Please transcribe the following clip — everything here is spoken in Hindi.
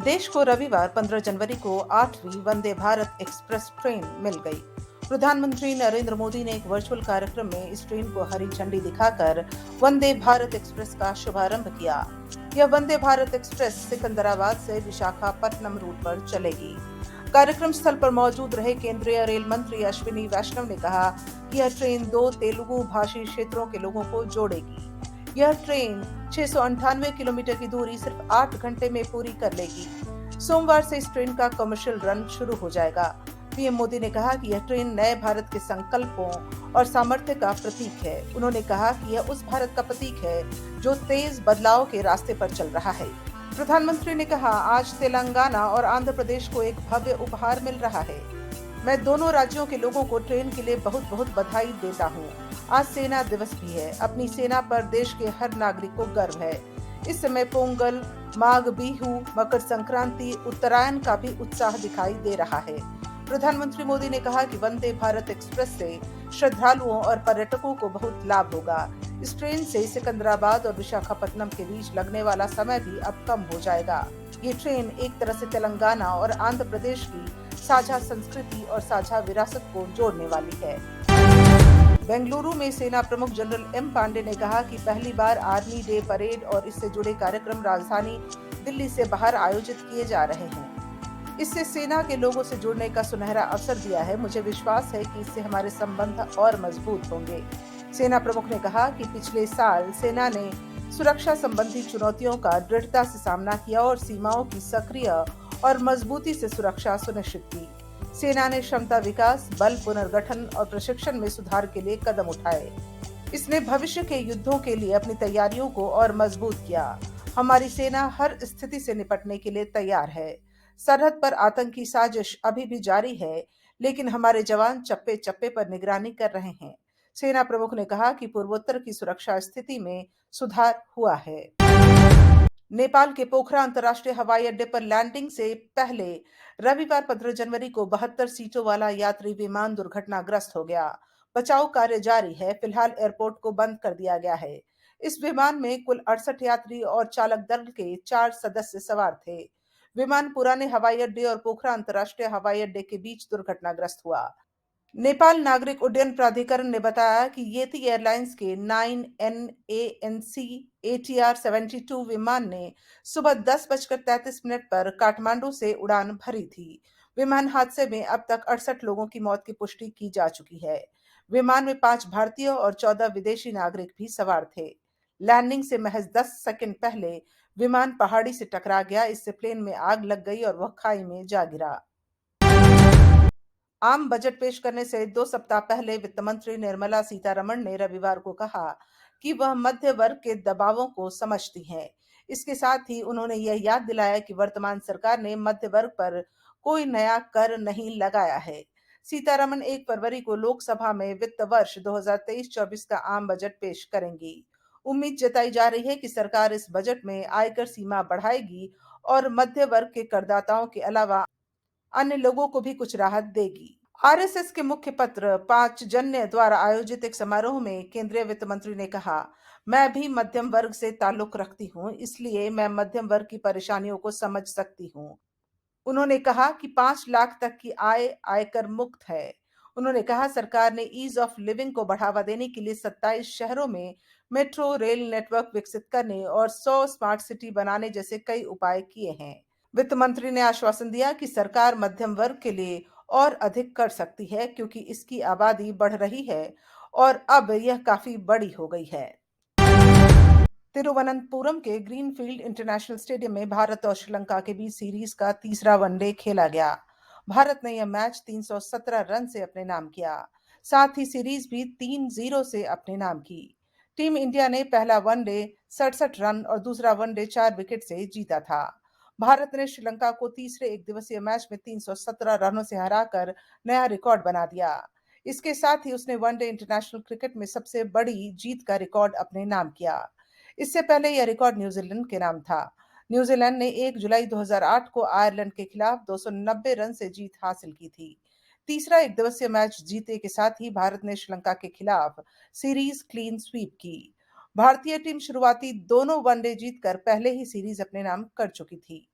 देश को रविवार 15 जनवरी को 8वीं वंदे भारत एक्सप्रेस ट्रेन मिल गई। प्रधानमंत्री नरेंद्र मोदी ने एक वर्चुअल कार्यक्रम में इस ट्रेन को हरी झंडी दिखाकर वंदे भारत एक्सप्रेस का शुभारंभ किया। यह वंदे भारत एक्सप्रेस सिकंदराबाद से विशाखापट्टनम रूट पर चलेगी। कार्यक्रम स्थल पर मौजूद रहे केंद्रीय रेल मंत्री अश्विनी वैष्णव ने कहा कि यह ट्रेन 2 तेलुगु भाषी क्षेत्रों के लोगों को जोड़ेगी। यह ट्रेन 698 किलोमीटर की दूरी सिर्फ 8 घंटे में पूरी कर लेगी। सोमवार से इस ट्रेन का कमर्शियल रन शुरू हो जाएगा। पीएम मोदी ने कहा कि यह ट्रेन नए भारत के संकल्पों और सामर्थ्य का प्रतीक है। उन्होंने कहा कि यह उस भारत का प्रतीक है जो तेज बदलाव के रास्ते पर चल रहा है। प्रधानमंत्री ने कहा, आज तेलंगाना और आंध्र प्रदेश को एक भव्य उपहार मिल रहा है। मैं दोनों राज्यों के लोगों को ट्रेन के लिए बहुत बहुत बधाई देता हूँ। आज सेना दिवस भी है। अपनी सेना पर देश के हर नागरिक को गर्व है। इस समय पोंगल, माघ बिहू, मकर संक्रांति, उत्तरायण का भी उत्साह दिखाई दे रहा है। प्रधानमंत्री मोदी ने कहा कि वंदे भारत एक्सप्रेस से श्रद्धालुओं और पर्यटकों को बहुत लाभ होगा। इस ट्रेन से सिकंदराबाद और विशाखापट्टनम के बीच लगने वाला समय भी अब कम हो जाएगा। ये ट्रेन एक तरह से तेलंगाना और आंध्र प्रदेश की साझा संस्कृति और साझा विरासत को जोड़ने वाली है। बेंगलुरु में सेना प्रमुख जनरल एम पांडे ने कहा कि पहली बार आर्मी डे परेड और इससे जुड़े कार्यक्रम राजधानी दिल्ली से बाहर आयोजित किए जा रहे हैं। इससे सेना के लोगों से जुड़ने का सुनहरा अवसर दिया है। मुझे विश्वास है कि इससे हमारे संबंध और मजबूत होंगे। सेना प्रमुख ने कहा कि पिछले साल सेना ने सुरक्षा संबंधी चुनौतियों का दृढ़ता से सामना किया और सीमाओं की सक्रिय और मजबूती से सुरक्षा सुनिश्चित की। सेना ने क्षमता विकास, बल पुनर्गठन और प्रशिक्षण में सुधार के लिए कदम उठाए। इसने भविष्य के युद्धों के लिए अपनी तैयारियों को और मजबूत किया। हमारी सेना हर स्थिति से निपटने के लिए तैयार है। सरहद पर आतंकी साजिश अभी भी जारी है, लेकिन हमारे जवान चप्पे चप्पे पर निगरानी कर रहे हैं। सेना प्रमुख ने कहा कि पूर्वोत्तर की सुरक्षा स्थिति में सुधार हुआ है। नेपाल के पोखरा अंतर्राष्ट्रीय हवाई अड्डे पर लैंडिंग से पहले रविवार 15 जनवरी को 72 सीटों वाला यात्री विमान दुर्घटनाग्रस्त हो गया। बचाव कार्य जारी है। फिलहाल एयरपोर्ट को बंद कर दिया गया है। इस विमान में कुल 68 यात्री और चालक दल के 4 सदस्य सवार थे। विमान पुराने हवाई अड्डे और पोखरा अंतर्राष्ट्रीय हवाई अड्डे के बीच दुर्घटनाग्रस्त हुआ। नेपाल नागरिक उड्डयन प्राधिकरण ने बताया कि येती एयरलाइंस के 9NANC ATR 72 विमान ने सुबह 10:33 पर काठमांडू से उड़ान भरी थी। विमान हादसे में अब तक 68 लोगों की मौत की पुष्टि की जा चुकी है। विमान में 5 भारतीय और 14 विदेशी नागरिक भी सवार थे। लैंडिंग से महज 10 सेकंड पहले विमान पहाड़ी से टकरा गया। इससे प्लेन में आग लग गई और वह खाई में जा गिरा। आम बजट पेश करने से 2 सप्ताह पहले वित्त मंत्री निर्मला सीतारमण ने रविवार को कहा कि वह मध्य वर्ग के दबावों को समझती हैं। इसके साथ ही उन्होंने यह याद दिलाया कि वर्तमान सरकार ने मध्य वर्ग पर कोई नया कर नहीं लगाया है। सीतारमण 1 फरवरी को लोकसभा में वित्त वर्ष 2023-24 का आम बजट पेश करेंगी। उम्मीद जताई जा रही है कि सरकार इस बजट में आयकर सीमा बढ़ाएगी और मध्य वर्ग के करदाताओं के अलावा अन्य लोगों को भी कुछ राहत देगी। आरएसएस के मुख्य पत्र पांचजन्य द्वारा आयोजित एक समारोह में केंद्रीय वित्त मंत्री ने कहा, मैं भी मध्यम वर्ग से ताल्लुक रखती हूँ, इसलिए मैं मध्यम वर्ग की परेशानियों को समझ सकती हूँ। उन्होंने कहा कि 5 लाख तक की आय आयकर मुक्त है। उन्होंने कहा, सरकार ने ईज ऑफ लिविंग को बढ़ावा देने के लिए 27 शहरों में मेट्रो रेल नेटवर्क विकसित करने और 100 स्मार्ट सिटी बनाने जैसे कई उपाय किए हैं। वित्त मंत्री ने आश्वासन दिया कि सरकार मध्यम वर्ग के लिए और अधिक कर सकती है, क्योंकि इसकी आबादी बढ़ रही है और अब यह काफी बड़ी हो गई है। तिरुवनंतपुरम के ग्रीनफील्ड इंटरनेशनल स्टेडियम में भारत और श्रीलंका के बीच सीरीज का तीसरा वनडे खेला गया। भारत ने यह मैच 317 रन से अपने नाम किया। साथ ही सीरीज भी 3-0 से अपने नाम की। टीम इंडिया ने पहला वनडे 67 रन और दूसरा वनडे 4 विकेट से जीता था। भारत ने श्रीलंका को तीसरे एक दिवसीय मैच में 317 रनों से हराकर नया रिकॉर्ड बना दिया। इसके साथ ही उसने वनडे इंटरनेशनल क्रिकेट में सबसे बड़ी जीत का रिकॉर्ड अपने नाम किया। इससे पहले यह रिकॉर्ड न्यूजीलैंड के नाम था। न्यूजीलैंड ने 1 जुलाई 2008 को आयरलैंड के खिलाफ 290 रन से जीत हासिल की थी। तीसरा एक दिवसीय मैच जीते के साथ ही भारत ने श्रीलंका के खिलाफ सीरीज क्लीन स्वीप की। भारतीय टीम शुरुआती दोनों वनडे जीतकर पहले ही सीरीज अपने नाम कर चुकी थी।